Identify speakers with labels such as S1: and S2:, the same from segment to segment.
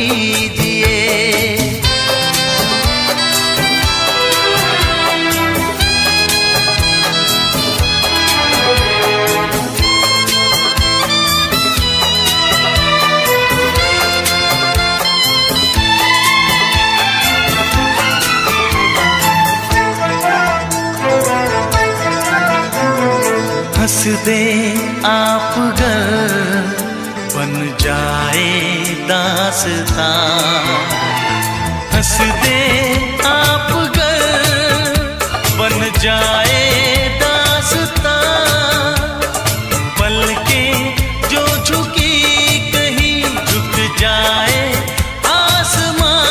S1: कीजिए। हंस दे आप गर बन जाए दास्तां, हंस दे आप गर बन जाए दास्तां। पलकें जो झुकी कहीं झुक जाए आसमां,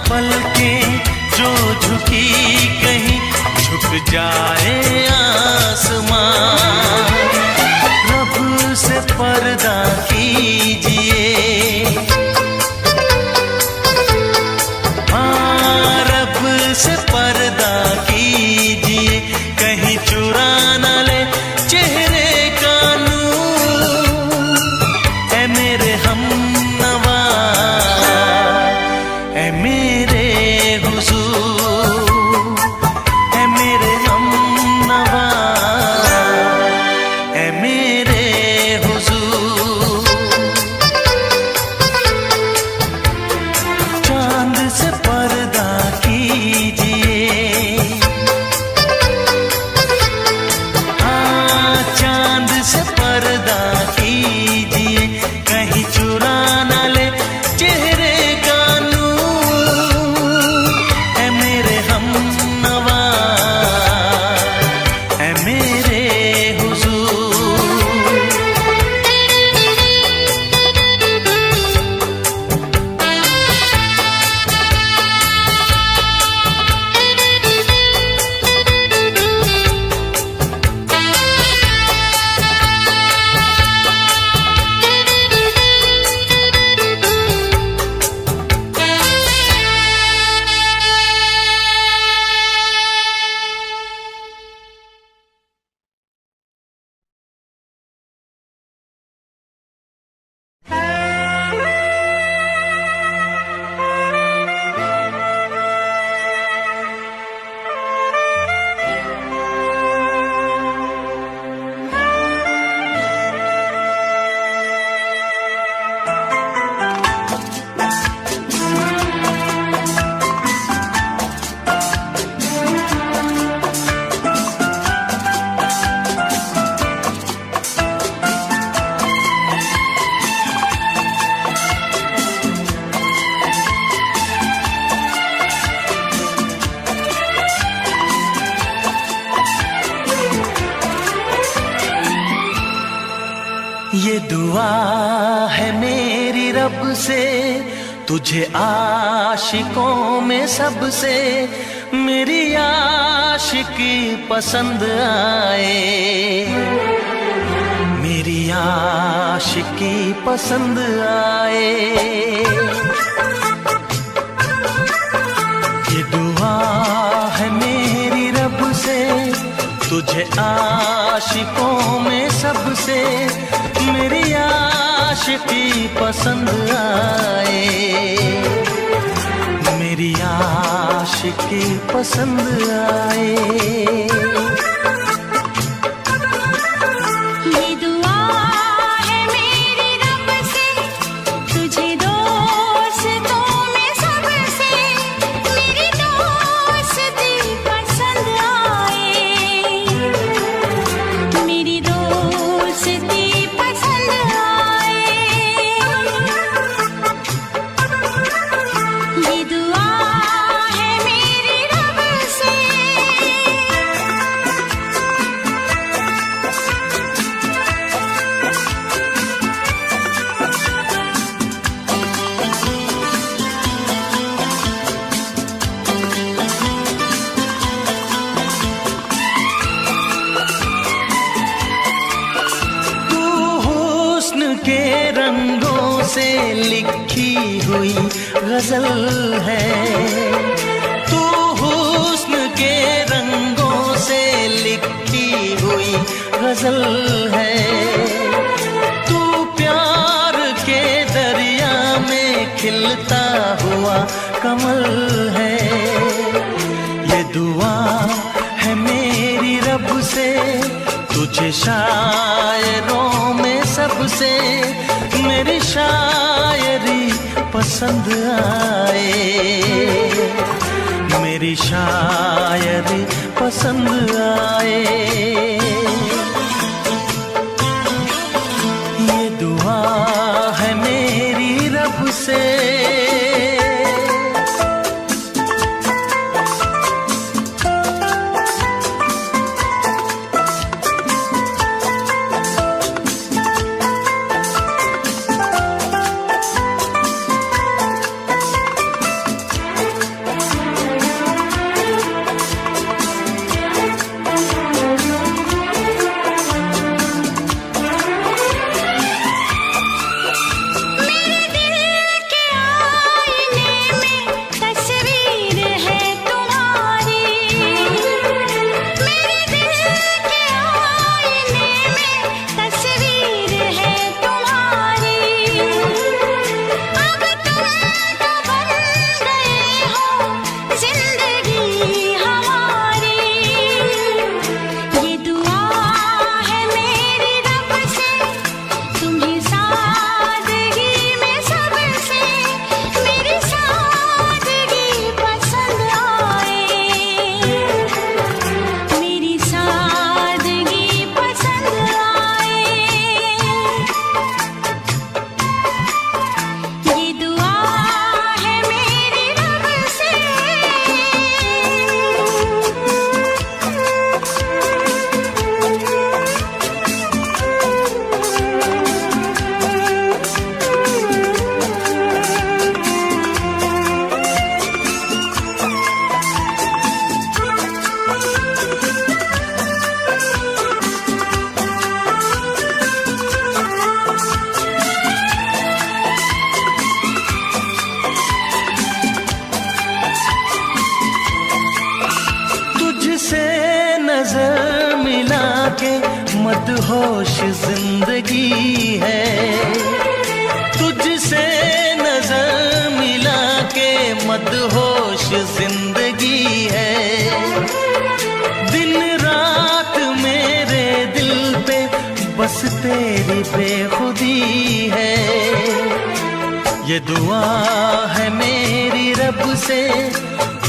S1: पलकें जो झुकी कहीं झुक जाए आसमां। रब से पर्दा कीजिए, हाँ रब से पर्दा कीजिए। कहीं चुरा न ले चेहरे का नूर, ऐ मेरे हमनवा, ऐ मेरे हुजूर, ऐ मेरे हमनवा, ऐ मेरे हुजूर। चांद से पर्दा कीजिए, हाँ चांद से पर्दा कीजिए। कहीं चुरा न ले चेहरे का नूर, ऐ मेरे हमनवा, ऐ मेरे हुजूर। ये दुआ है मेरी रब से, तुझे आशिकों में सबसे मेरी आशिकी पसंद आए, मेरी आशिकी पसंद आए। ये दुआ है मेरी रब से, तुझे आशिकों में सबसे मेरी आशिकी पसंद आए, मेरी आशिकी पसंद आए। के रंगों से लिखी हुई गजल है, तू हुस्न के रंगों से लिखी हुई गजल है। तू प्यार के दरिया कमल है। ये दुआ है मेरी रब से, तुझे शायरों में सबसे मेरी शायरी पसंद आए, मेरी शायरी पसंद आए। ये दुआ है मेरी रब से। मदहोश जिंदगी है, तुझसे नजर मिला के मदहोश जिंदगी है। दिन रात मेरे दिल पे बस तेरी बेखुदी है। ये दुआ है मेरी रब से,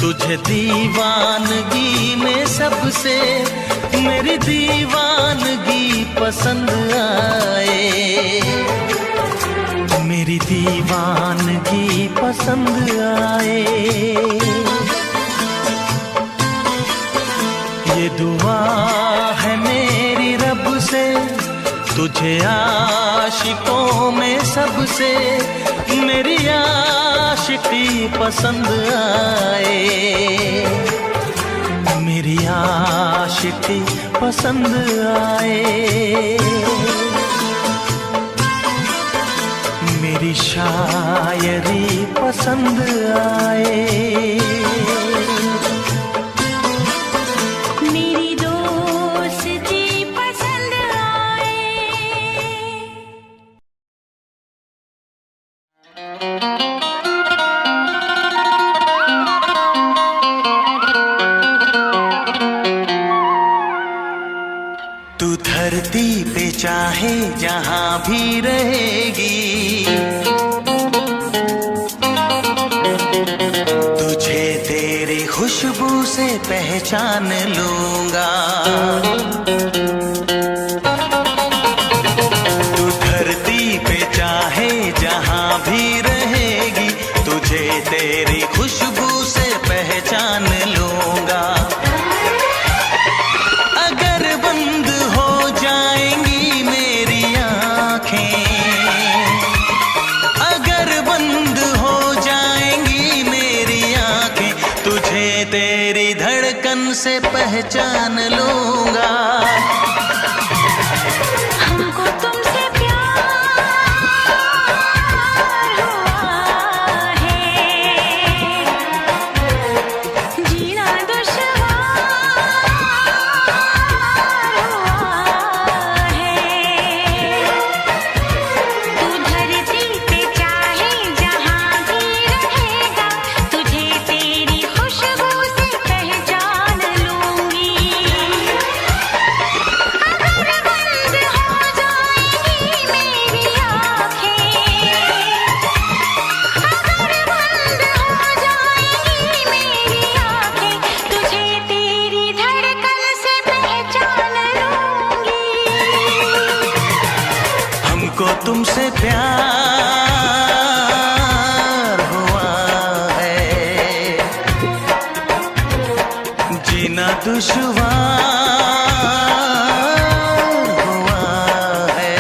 S1: तुझे दीवानगी में सबसे मेरी दीवानगी पसंद आए, मेरी दीवानगी पसंद आए। ये दुआ है मेरी रब से, तुझे आशिकों में सबसे मेरी आशिकी पसंद आए, मेरी आशिकी पसंद आए। मेरी शायरी पसंद आए। धरती पे चाहे जहां भी रहेगी, तुझे तेरी खुशबू से पहचान लूंगा। तू धरती पे चाहे जहां भी रहेगी, तुझे तेरी खुशबू से पहचान लूंगा। तेरी धड़कन से पहचान लूंगा।
S2: हमको तुमसे प्यार हुआ है, जीना दुश्वार हुआ है। तू धरती पे चाहे जहां भी रहेगा, तुझे
S1: हमको तुमसे प्यार हुआ है, जीना दुश्वार हुआ है।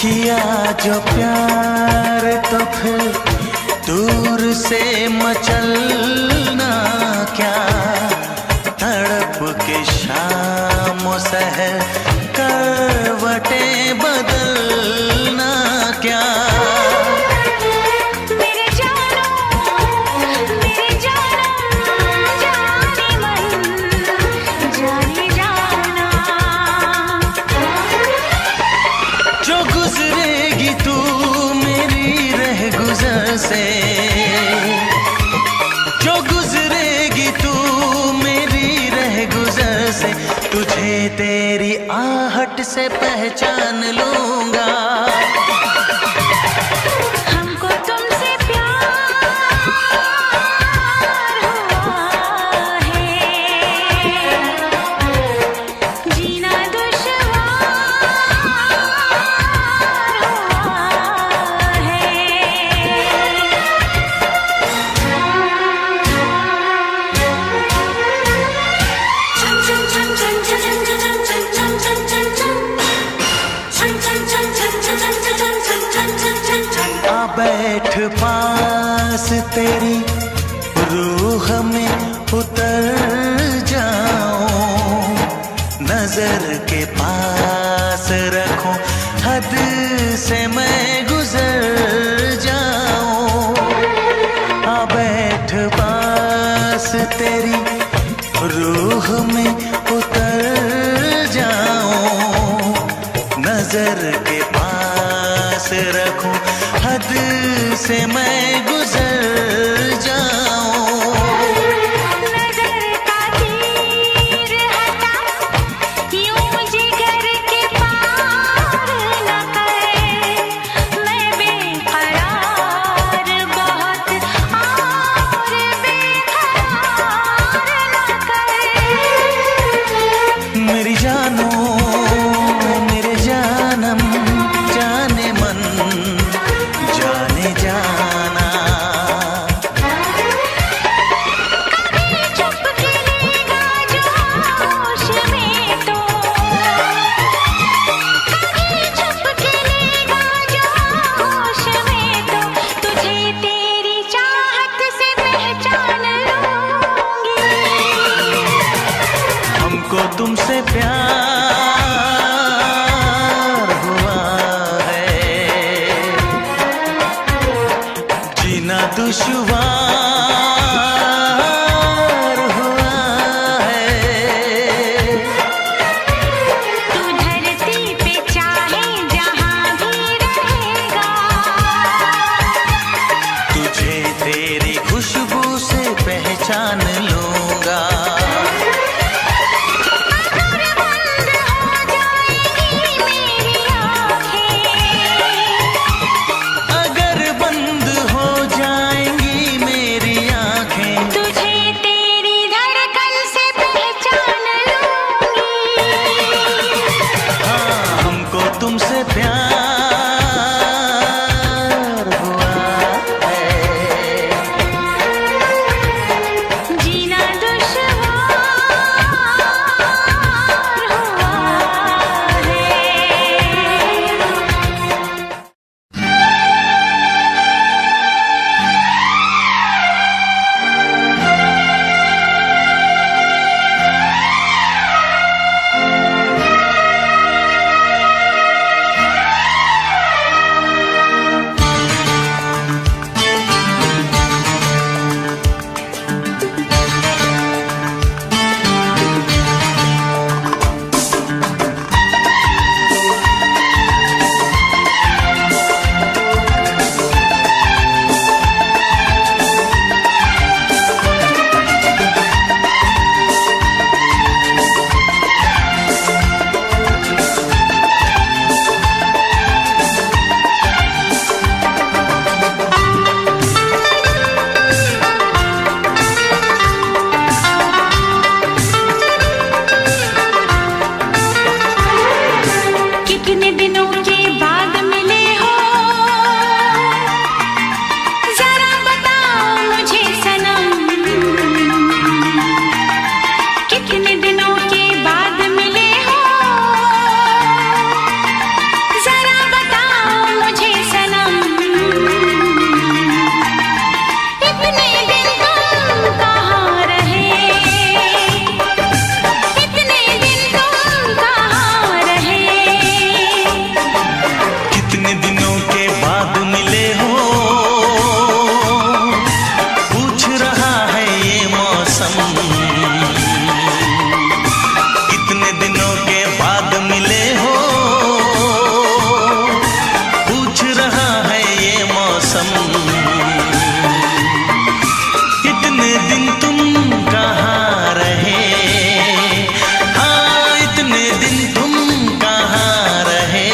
S1: किया जो प्यार तो फिर दूर से मचलना क्या, तड़प के शाम सहर करवटें बदलना क्या। जो गुजरेगी तू मेरी रह गुजर से, जो गुजरेगी तू मेरी रह गुजर से, तुझे तेरी आहट से पहचान लूंगा।
S2: हमको तुमसे प्यार हुआ है, जीना
S1: बैठ पास तेरी रूह में उतर जाऊं, नजर के पास रखूं, हद से मैं गुजर जाऊं। बैठ पास तेरी रूह में उतर जाऊं, नजर के पास रखूं, हद से मैं गुजर जाऊं।
S2: नजर का तीर हटा, यूं जिगर के पार न कर, मैं बेकरार बहुत और बेकरार न कर।
S1: मेरी जानो मेरे जानम जाने मन जाने जाना,
S2: कभी चुप खिलेगा जो होश में तो, कभी चुप खिलेगा जो होश में तो, तुझे तेरी चाहत से पहचान लूंगी।
S1: हमको तुमसे प्यार हुआ है, जीना दुश्वार हुआ है।
S2: तू धरती पे चाहे जहां भी रहेगा,
S1: तुझे तेरी खुशबू से पहचान लूंगा।
S2: अगर बंद हो जाएगी कितने दिनों के बाद मिले हो, जरा बताओ मुझे सनम, इतने दिन तुम कहाँ रहे, इतने दिन तुम कहाँ रहे।
S1: कितने दिनों के बाद मिले हो, पूछ रहा है ये मौसम। कितने दिनों के बाद मिले हो, पूछ रहा है ये मौसम। इतने दिन तुम कहाँ रहे, हाँ इतने दिन तुम कहाँ रहे।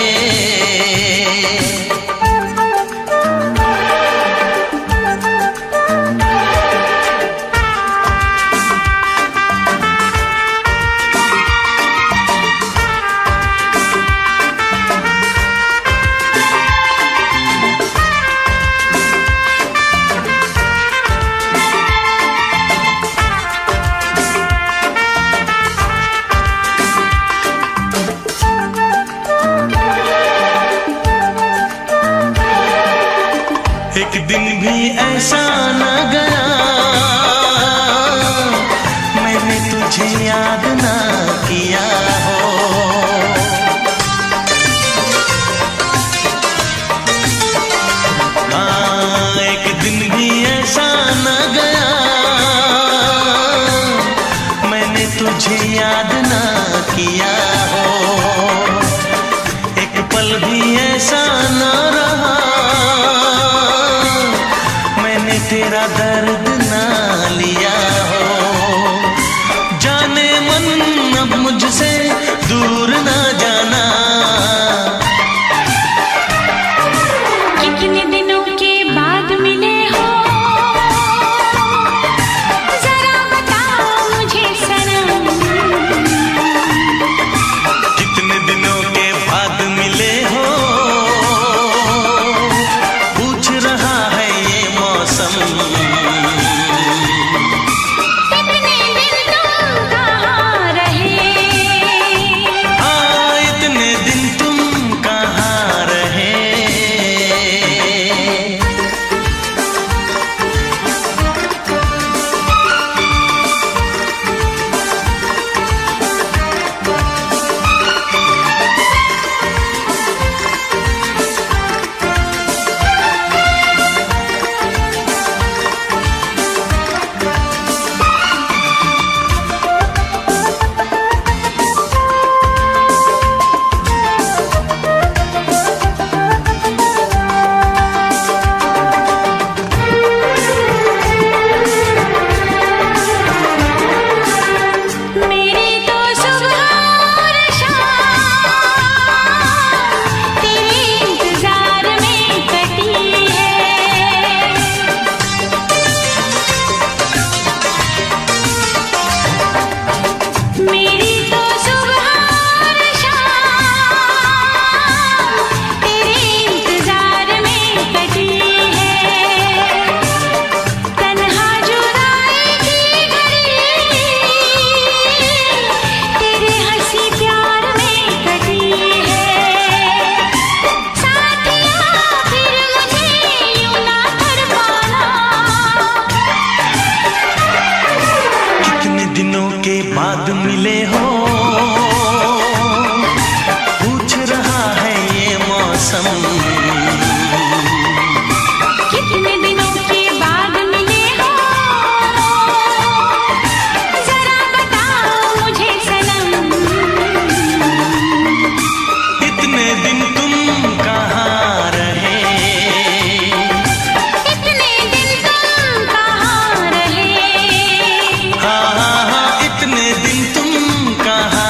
S1: एक दिन भी ऐसा न गया मैंने तुझे याद ना किया हो। हाँ एक दिन भी ऐसा न गया मैंने तुझे याद ना किया हो। एक पल भी ऐसा न रहा तेरा दर्द ना लिया हो। जाने मन अब मुझसे दूर ना जाना।
S2: कितने दिनों के बाद मिले हो, जरा बताओ मुझे सनम,
S1: कितने दिनों के बाद मिले हो, पूछ रहा है ये मौसम।
S2: इतने दिन तुम कहाँ रहे,
S1: हाँ इतने दिन तुम कहाँ रहे।
S2: मेरी तो सुबह और शाम तेरे इंतजार में कटी है। मेरी तो सुबह और शाम तेरे इंतजार में कटी है। तन्हा जुदाई की घड़ी तेरे हंसी प्यार में कटी है। साथिया फिर मुझे यूं ना कर पाना।
S1: कितने दिनों के बाद मिले हो, पूछ रहा है ये मौसम।
S2: कितने दिनों के बाद मिले हो, जरा बताओ मुझे सनम,
S1: इतने दिन तुम कहाँ रहे,
S2: इतने दिन तुम कहाँ रहे।
S1: हाँ हाँ हाँ इतने दिन तुम कहाँ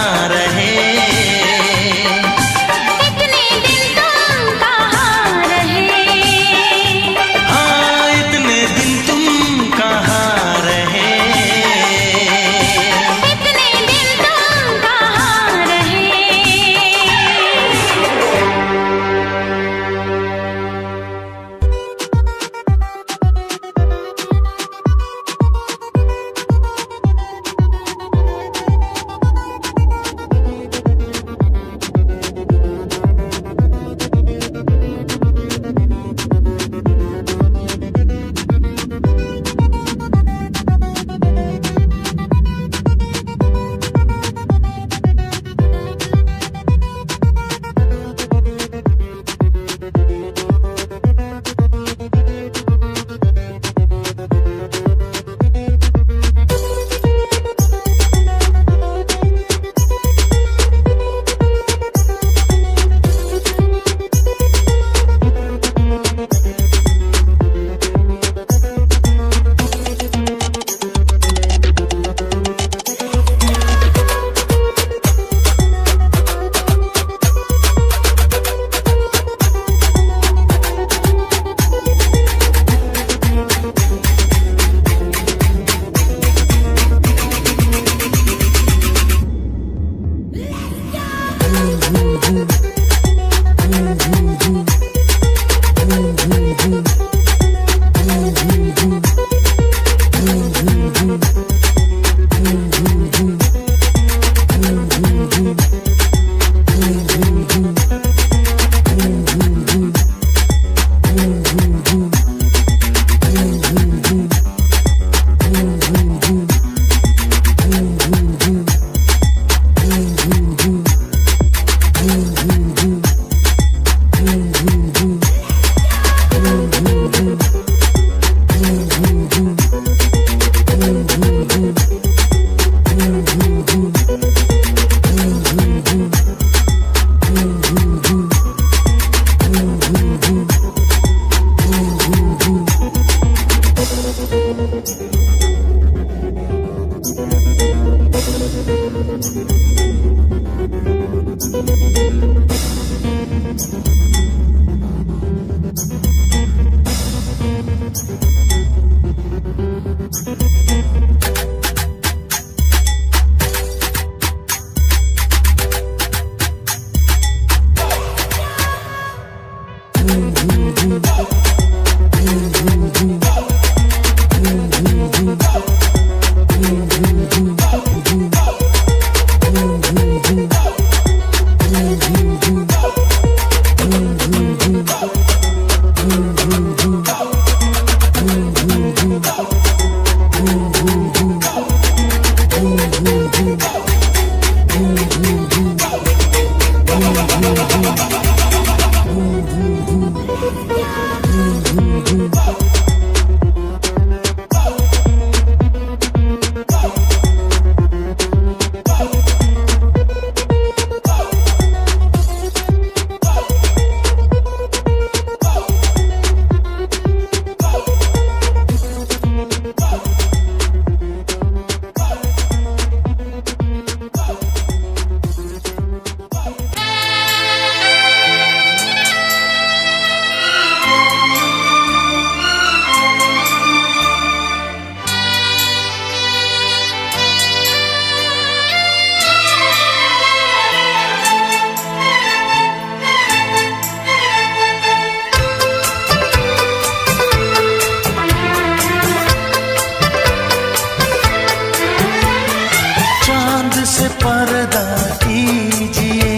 S1: से पर्दा कीजिए,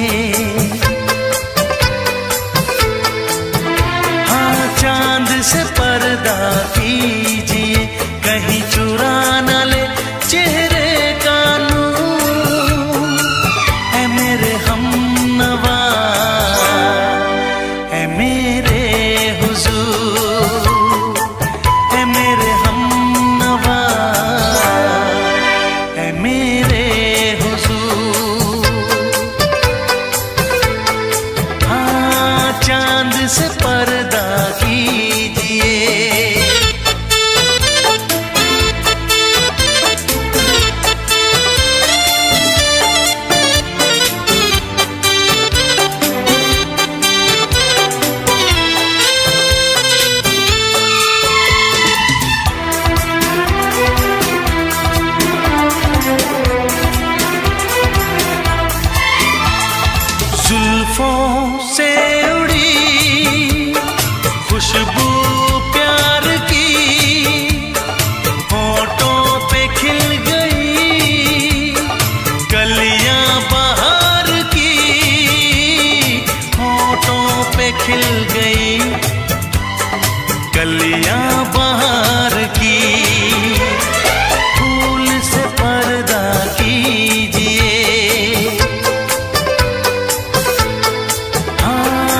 S1: हाँ चांद से पर्दा कीजिए, कहीं चुरा न ले चेहरे का नूर। है मेरे हमनवा, है मेरे हुजूर, है मेरे हमनवा, है मेरे चांद से पर्दा कीजिए। जुल्फों से खुशबू प्यार की होठों पे खिल गई, कलियां बहार की होठों पे खिल गई, कलियां बहार की। फूल से पर्दा कीजिए, हाँ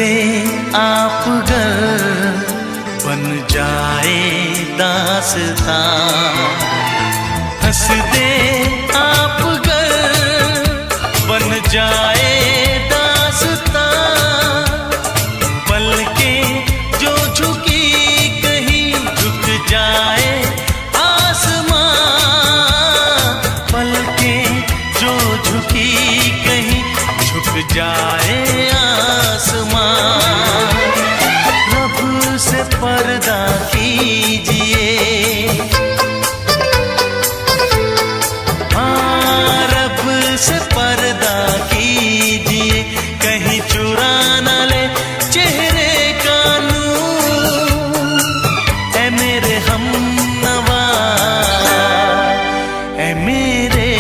S1: दे आप गर बन जाए दास्तां, हंस दे आप गर बन जाए दास्तां, पलकें जो झुकी कहीं झुक जाए आसमां, पलकें जो झुकी कहीं झुक जाए आसमां। रब से पर्दा कीजिए, हाँ रब से पर्दा कीजिए, कहीं चुरा न ले चेहरे का नूर। ऐ मेरे हमनवा, ऐ मेरे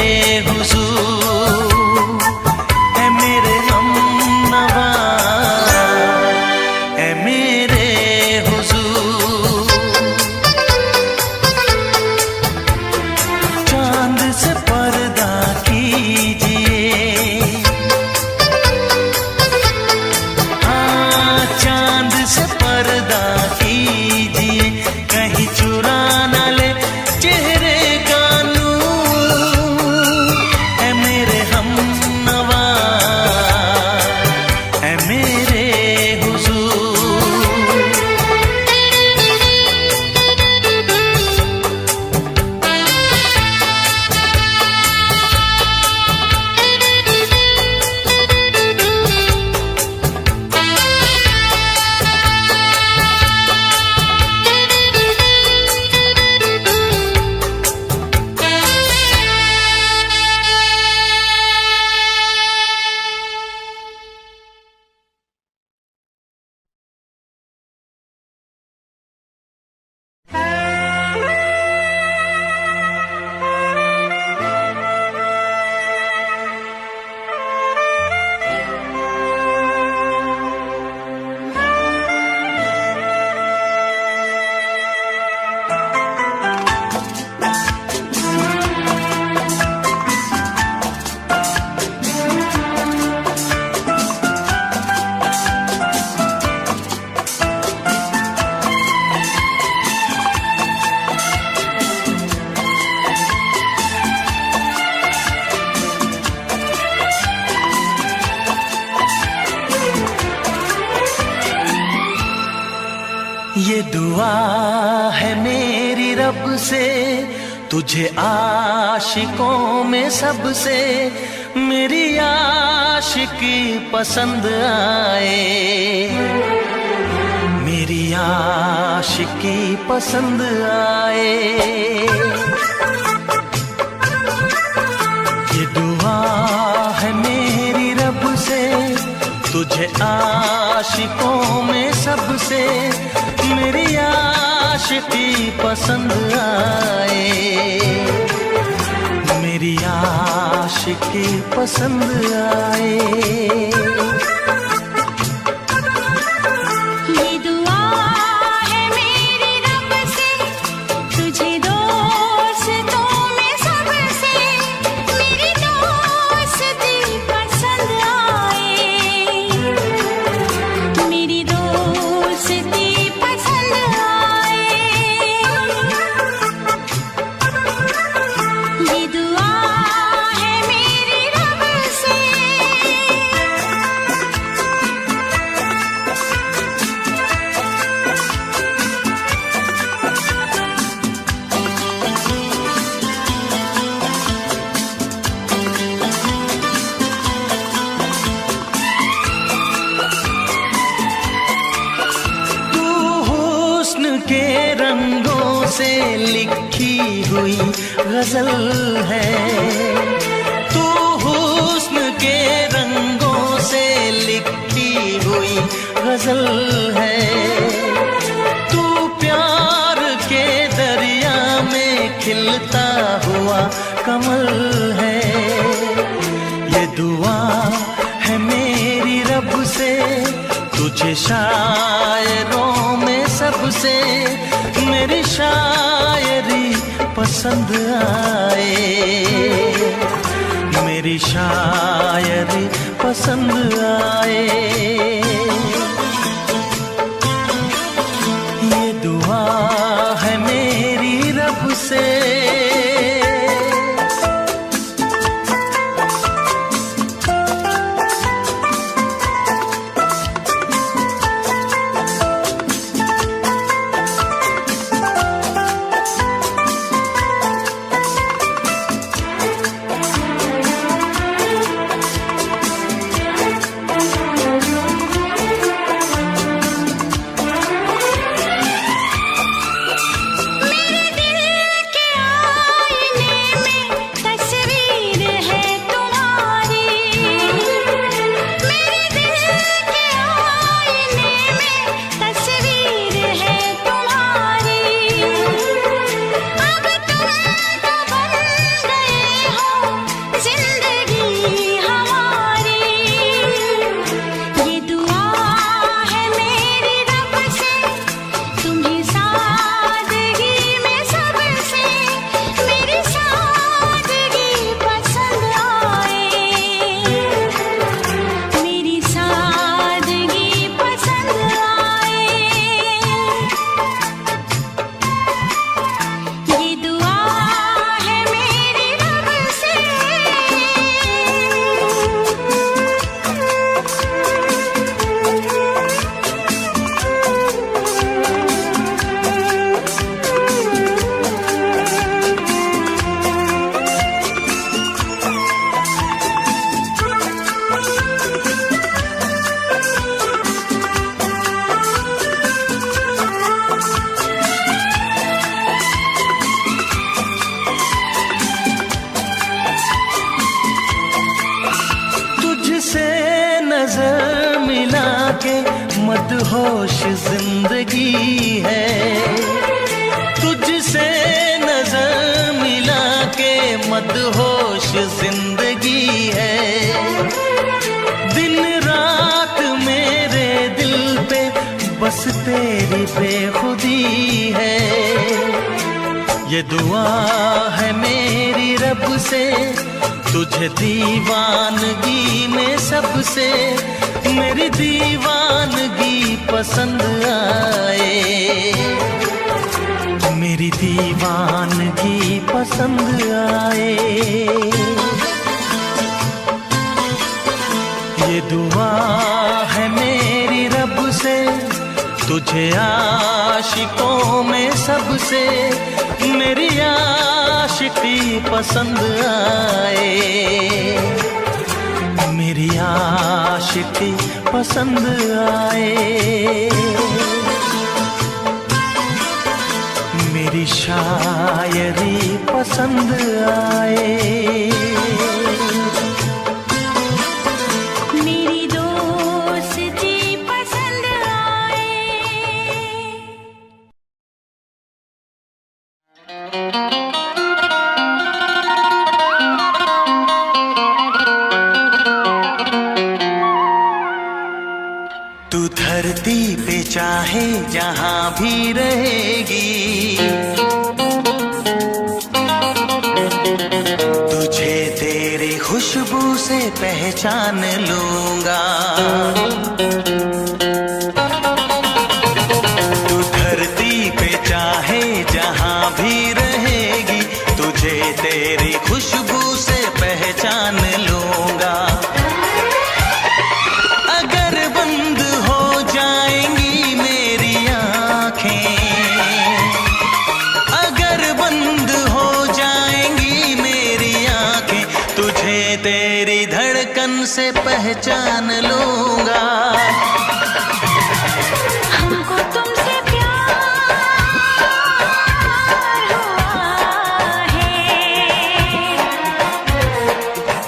S1: हुजूर, ऐ मेरे हमनवा, ऐ मेरे हुजूर। चांद से पर्दा कीजिए, हाँ चांद से पर्दा कीजिए, कहीं चुरा न ले चेहरे का नूर। ऐ मेरे हमनवा, ऐ मेरे हुजूर। ये दुआ है मेरी रब से, तुझे आशिकों में सबसे मेरी आशिकी पसंद आए, मेरी आशिकी पसंद आए। ये दुआ है मेरी रब से, तुझे आशिकों में सबसे मेरी आशिकी पसंद आए, मेरी आशिकी पसंद आए। के रंगों से लिखी हुई गजल है, तू हुस्न के रंगों से लिखी हुई गजल है, तू प्यार के दरिया में खिलता हुआ कमल है। ये दुआ है मेरी रब से, तुझे शायरों में सबसे मेरी शायरी पसंद आए, मेरी शायरी पसंद आए। ये दुआ है मेरी रब से, नजर मिला के मदहोश जिंदगी है। तुझसे नजर मिला के मदहोश जिंदगी है। दिन रात मेरे दिल पे बस तेरी बेखुदी है। ये दुआ है मेरी रब से, तुझे दीवानगी में सबसे मेरी दीवानगी पसंद आए। मेरी दीवानगी पसंद आए। ये दुआ है मेरी रब से, तुझे आशिकों में सबसे मेरी आशिकी पसंद आए। मेरी आशिकी पसंद आए। मेरी शायरी पसंद आए। तू धरती पे चाहे जहां भी रहेगी, तुझे तेरी खुशबू से पहचान लूंगा। तू धरती पे चाहे जहां भी रहेगी, तुझे तेरी खुशबू से पहचान लूंगा। अगर बंद हो जाएंगी मेरी आँखें, अगर बंद हो जाएंगी मेरी आँखें, तुझे तेरी धड़कन से पहचान लूंगा।
S2: हमको तुमसे प्यार हुआ है,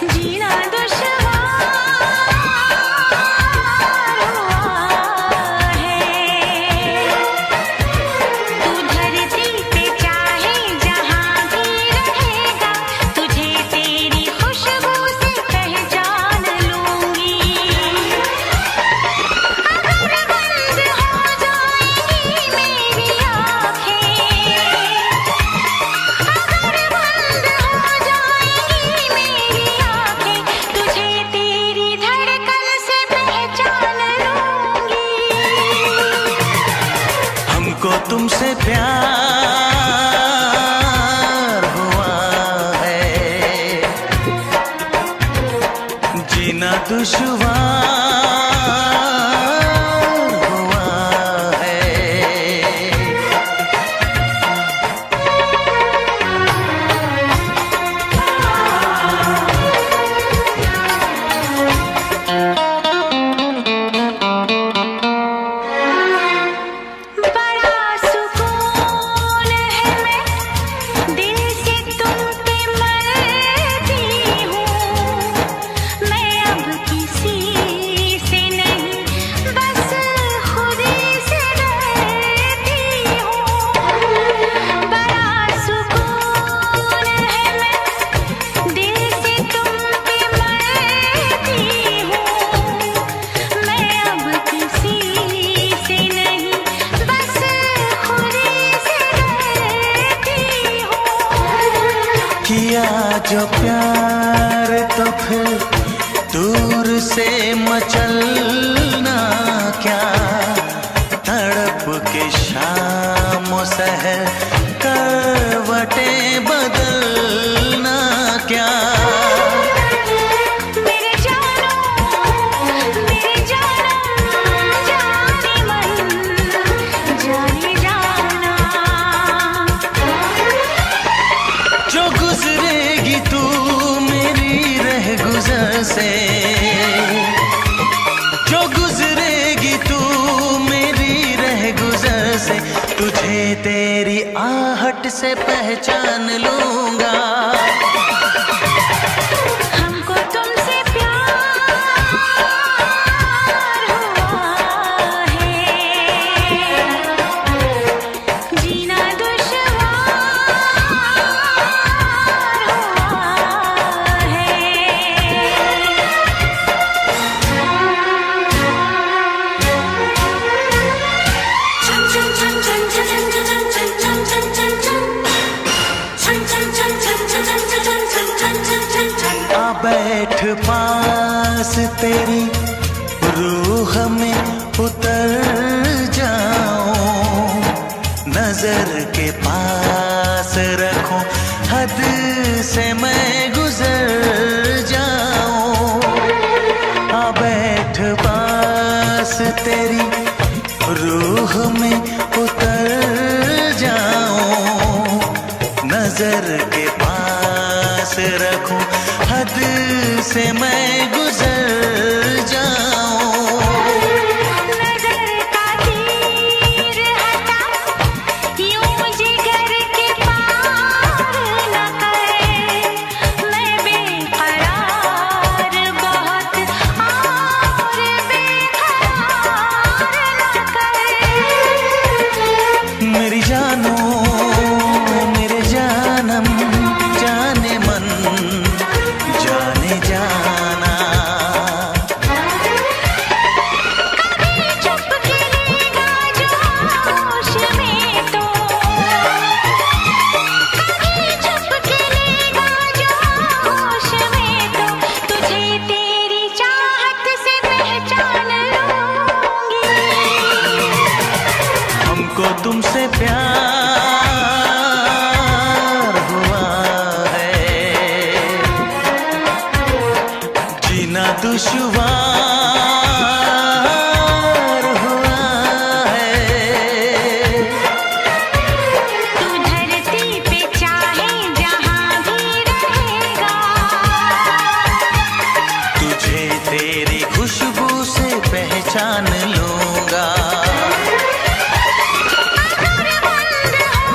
S2: जीना दुश्वार हुआ है। तू धरती पे चाहे जहां भी रहेगा, तुझे तेरी खुशबू से पहचान लूंगी।
S1: तुमसे प्यार हुआ है, जीना दुश्वार हुआ है। किया जो प्यार तो फिर दूर से मचलना क्या, तड़प के शाम सहर करवटें बदलना क्या। गुजरेगी तू मेरी रह गुजर से, जो गुजरेगी तू मेरी रह गुजर से, तुझे तेरी आहट से पहचान लूंगा।
S2: हमको तुमसे प्यार हुआ है, जीना
S1: बैठ पास तेरी रूह में उतर जाऊं, नजर के पास रखूं, हद से मैं गुजर जाऊं। आ बैठ पास तेरी रूह में उतर जाऊं, नजर के पास रखूं, हद से मैं गुजर जाऊं।
S2: नजर का तीर हटा, यूं जिगर के पार न करे, मैं बेकरार बहुत और बेकरार न करे।
S1: मेरी जानो मेरे जानम जाने मन जाने जाना,
S2: कभी चुप खिलेगा जोश में तो, कभी चुप खिलेगा जोश में तो, तुझे तेरी चाहत से पहचान लूंगी।
S1: हमको तुमसे प्यार हुआ है, जीना दुश्वार हुआ है।
S2: तू धरती पे चाहे जहां भी रहेगा,
S1: तुझे तेरी खुशबू से पहचान लूंगा।
S2: अगर बंद हो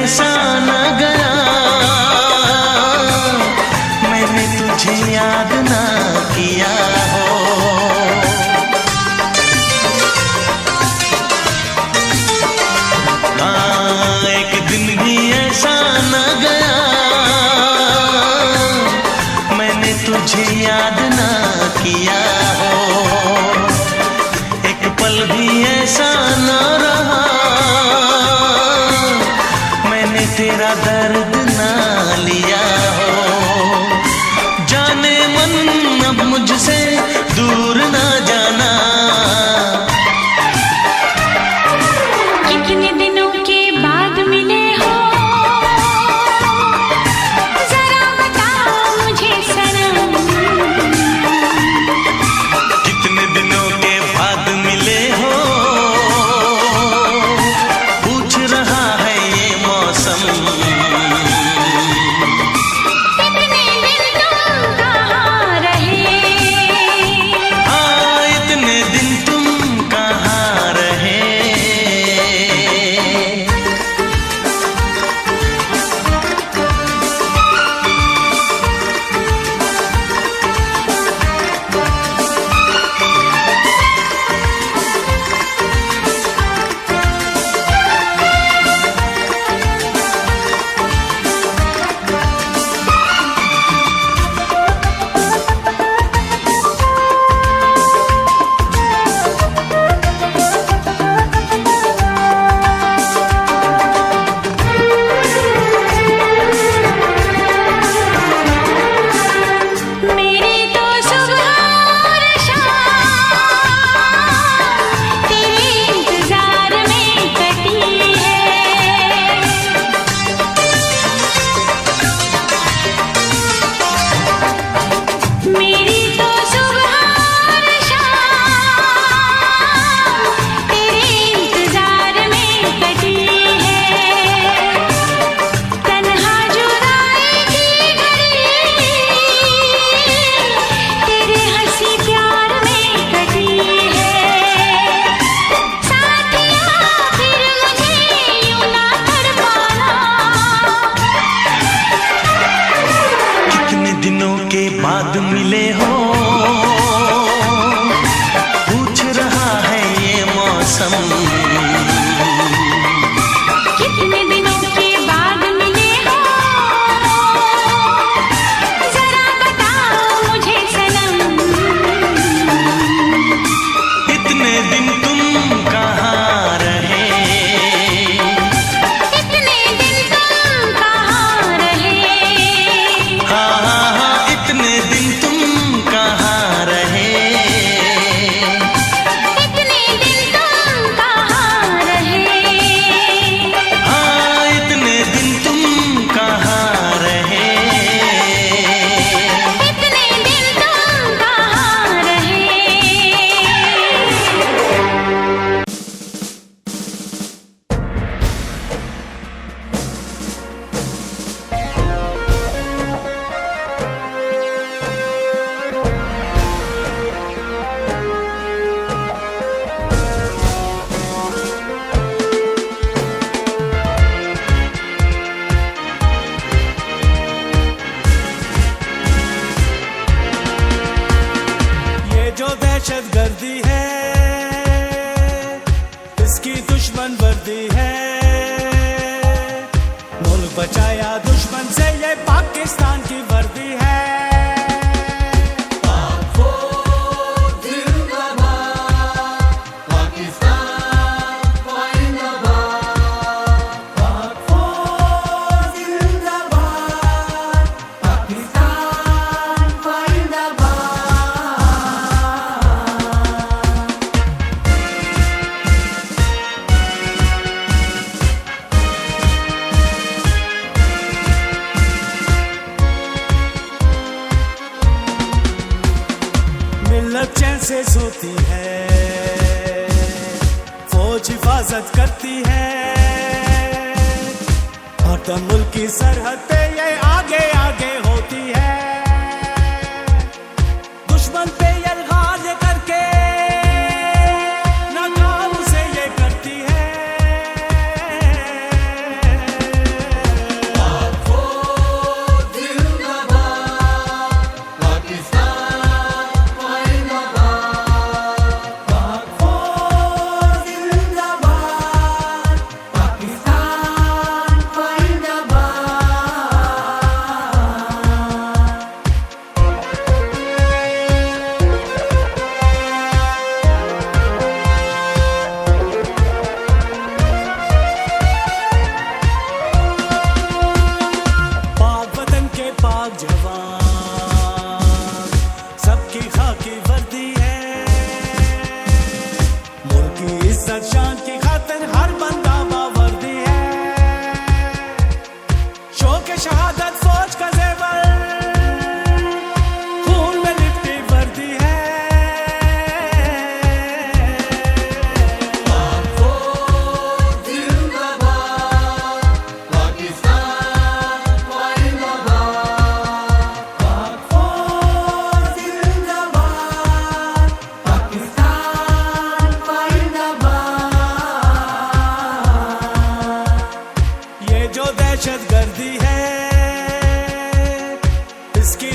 S1: ऐसा न गया मैंने तुझे याद ना किया हो। हाँ, एक दिन भी ऐसा न गया मैंने तुझे याद ना किया हो। एक पल भी ऐसा न रहा मैंने तेरा दर्द ना लिया हो। जाने मन अब मुझसे दूर ना जाना।
S2: कितने दिनों के बाद मिले हो, जरा बताओ मुझे सनम।
S1: कितने दिनों के बाद मिले हो पूछ रहा है ये मौसम।
S2: इतने दिन तुम कहाँ रहे?
S1: हाँ, इतने दिन तुम कहाँ रहे।
S2: मेरी तो सुबह और शाम तेरे इंतजार में कटी है। मेरी तो सुबह और शाम तेरे इंतजार में कटी है। तन्हा जुदाई की घड़ी तेरे हंसी प्यार में कटी है। साथिया फिर मुझे यूं ना तड़पाना।
S1: कितने दिनों के बाद मिले हो पूछ रहा है ये मौसम।
S2: कितने दिनों के बाद मिले हो, जरा बताओ मुझे सनम।
S1: इतने दिन तुम कहाँ रहे।
S2: इतने दिन तुम कहाँ रहे?
S1: हाँ हाँ हाँ, इतने दिन तुम कहाँ रहे।
S2: इतने दिन तुम कहाँ रहे?
S1: हाँ, इतने दिन तुम कहाँ रहे।
S2: इतने दिन तुम कहाँ रहे?
S3: ये जो दहशत गर्दी है इसकी दुश्मन वर्दी है। मुल्क बचाया दुश्मन से ये पाकिस्तान की वर्दी है। मिल्लत चैन से सोती है, फौज हिफाजत करती है। हर मुल्क की सरहद पे ये आगे आगे होती है। दुश्मन पे यलगार करके नाकाम उसे ये करती है।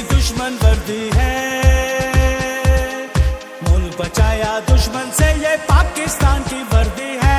S3: दुश्मन वर्दी है। मुल्क बचाया दुश्मन से ये पाकिस्तान की वर्दी है।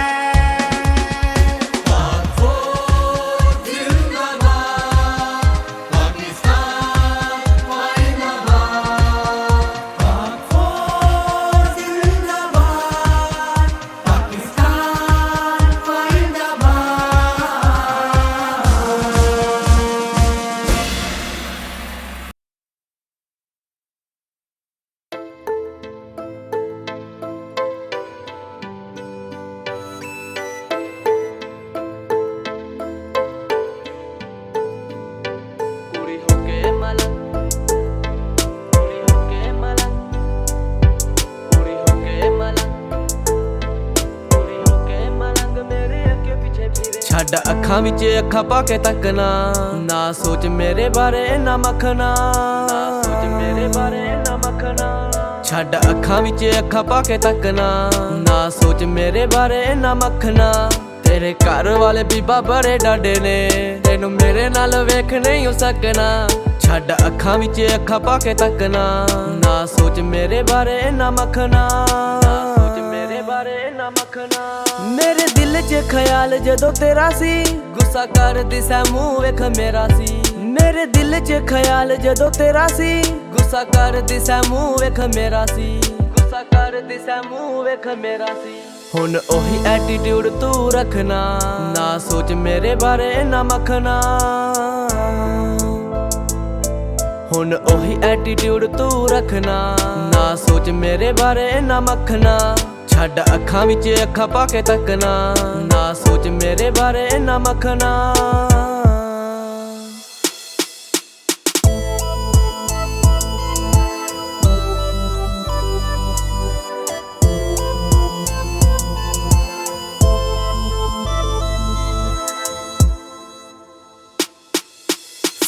S4: ਛੱਡ ਅੱਖਾਂ ਵਿੱਚ ਅੱਖਾਂ ਪਾ ਕੇ ਤੱਕਣਾ, ਨਾ ਸੋਚ ਮੇਰੇ ਬਾਰੇ ਇੰਨਾ ਮੱਖਣਾ, ਨਾ ਸੋਚ ਮੇਰੇ ਬਾਰੇ ਇੰਨਾ ਮੱਖਣਾ। ਛੱਡ ਅੱਖਾਂ ਵਿੱਚ ਅੱਖਾਂ ਪਾ ਕੇ ਤੱਕਣਾ, ਨਾ ਸੋਚ ਮੇਰੇ ਬਾਰੇ ਇੰਨਾ ਮੱਖਣਾ। ਤੇਰੇ ਘਰ ਵਾਲੇ ਬੀਬਾ ਬੜੇ ਡਾਡੇ ਨੇ, ਤੈਨੂੰ ਮੇਰੇ ਨਾਲ ਵੇਖ ਨਹੀਂ ਹੋ ਸਕਣਾ। ਛੱਡ ਅੱਖਾਂ ਵਿੱਚ ਅੱਖਾਂ ਪਾ ਕੇ ਤੱਕਣਾ, ਨਾ ਸੋਚ ਮੇਰੇ ਬਾਰੇ ਇੰਨਾ ਮੱਖਣਾ, ਨਾ ਸੋਚ ਮੇਰੇ ਬਾਰੇ ਇੰਨਾ ਮੱਖਣਾ। ਮੇਰੇ ਦਿਲ 'ਚ ਖਿਆਲ ਜਦੋਂ ਤੇਰਾ ਸੀ, ਗੁੱਸਾ ਕਰਦੀ ਸੈ ਮੂੰਹ ਵੇਖ ਮੇਰਾ ਸੀ। ਮੇਰੇ ਦਿਲ 'ਚ ਖਿਆਲ ਜਦੋਂ ਤੇਰਾ ਸੀ, ਗੁੱਸਾ ਕਰਦੀ ਸੈ ਮੂੰਹ ਵੇਖ ਮੇਰਾ ਸੀ, ਗੁੱਸਾ ਕਰਦੀ ਸੈ ਮੂੰਹ ਵੇਖ ਮੇਰਾ ਸੀ। ਹੁਣ ਉਹੀ ਐਟੀਟਿਊਡ ਤੂੰ ਰੱਖਣਾ, ਨਾ ਸੋਚ ਮੇਰੇ ਬਾਰੇ ਇੰਨਾ ਮੱਖਣਾ। ਹੁਣ ਉਹੀ ਐਟੀਟਿਊਡ ਤੂੰ ਰੱਖਣਾ, ਨਾ ਸੋਚ ਮੇਰੇ ਬਾਰੇ ਇੰਨਾ ਮੱਖਣਾ। ਛੱਡ ਅੱਖਾਂ ਵਿੱਚ ਅੱਖਾਂ ਪਾ ਕੇ ਤੱਕਣਾ, ਨਾ ਸੋਚ ਮੇਰੇ ਬਾਰੇ ਇੰਨਾ ਮੱਖਣਾ।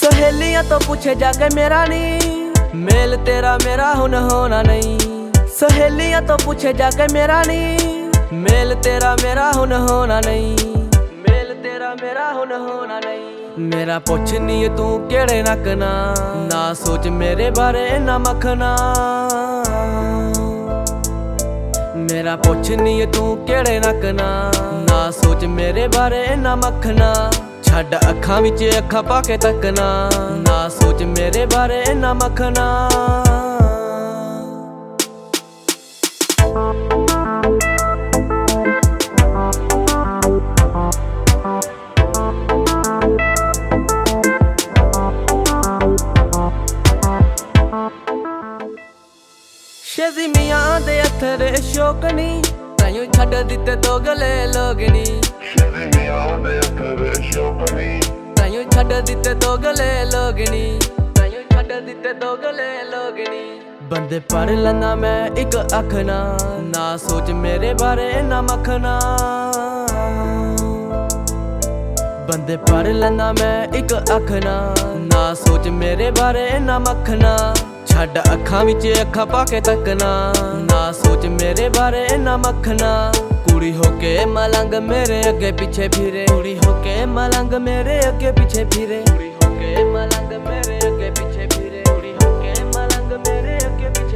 S4: सहेलियां तो पूछे जाके मेरा नहीं, मेल तेरा मेरा हुन होना नहीं। सहेलियां तो पूछे जाके मेरा नहीं, मेल तेरा मेरा हुन होना नहीं, मेल तेरा मेरा हुन होना नहीं। मेरा पुछ नहीं तू केड़े नकना, ना सोच मेरे बारे इन्ना मखना। मेरा पुछ नहीं तू केड़े नकना, ना सोच मेरे बारे इन्ना मखना। ਛੱਡ ਅੱਖਾਂ ਵਿੱਚ ਅੱਖਾਂ ਪਾ ਕੇ ਤੱਕਣਾ, ਨਾ ਸੋਚ ਮੇਰੇ ਬਾਰੇ ਇੰਨਾ ਮੱਖਣਾ। ਸ਼ੇਜ਼ੀ ਮੀਆਂ ਦੇ ਅਥਰੇ ਸ਼ੌਕ ਨੀ, ਤਾਈਓ ਛੱਡ ਦਿੱਤੇ ਦੋਗਲੇ ਲੋਗ ਨੀ। ਤਾਈਓ ਛੱਡ ਦਿੱਤੇ ਦੋਗਲੇ ਲੋਗ ਨੀ, ਤਾਈਓ ਛੱਡ ਦਿੱਤੇ ਦੋਗਲੇ ਲੋਗ ਨੀ। ਬੰਦੇ ਪੜ ਲੈਣਾ ਮੈਂ ਇੱਕ ਅੱਖ ਨਾ ਸੋਚ ਮੇਰੇ ਬਾਰੇ ਇੰਨਾ ਮੱਖਣਾ। ਬੰਦੇ ਪੜ ਲੈਣਾ ਮੈਂ ਇੱਕ ਅੱਖ ਨਾ ਸੋਚ ਮੇਰੇ ਬਾਰੇ ਇੰਨਾ ਮੱਖਣਾ। ਛੱਡ ਅੱਖਾਂ ਵਿੱਚ ਅੱਖਾਂ ਪਾ ਕੇ ਤੱਕਣਾ, ਨਾ ਸੋਚ ਮੇਰੇ ਬਾਰੇ ਇੰਨਾ ਮੱਖਣਾ। ਕੁੜੀ ਹੋ ਕੇ ਮਲੰਗ ਮੇਰੇ ਅੱਗੇ ਪਿੱਛੇ ਫਿਰੇ, ਕੁੜੀ ਹੋ ਕੇ ਮਲੰਗ ਮੇਰੇ ਅੱਗੇ ਪਿੱਛੇ ਫਿਰੇ, ਕੁੜੀ ਹੋ ਕੇ ਮਲੰਗ ਮੇਰੇ ਅੱਗੇ ਪਿੱਛੇ ਫਿਰੇ, ਕੁੜੀ ਹੋ ਕੇ ਮਲੰਗ ਮੇਰੇ ਅੱਗੇ ਪਿੱਛੇ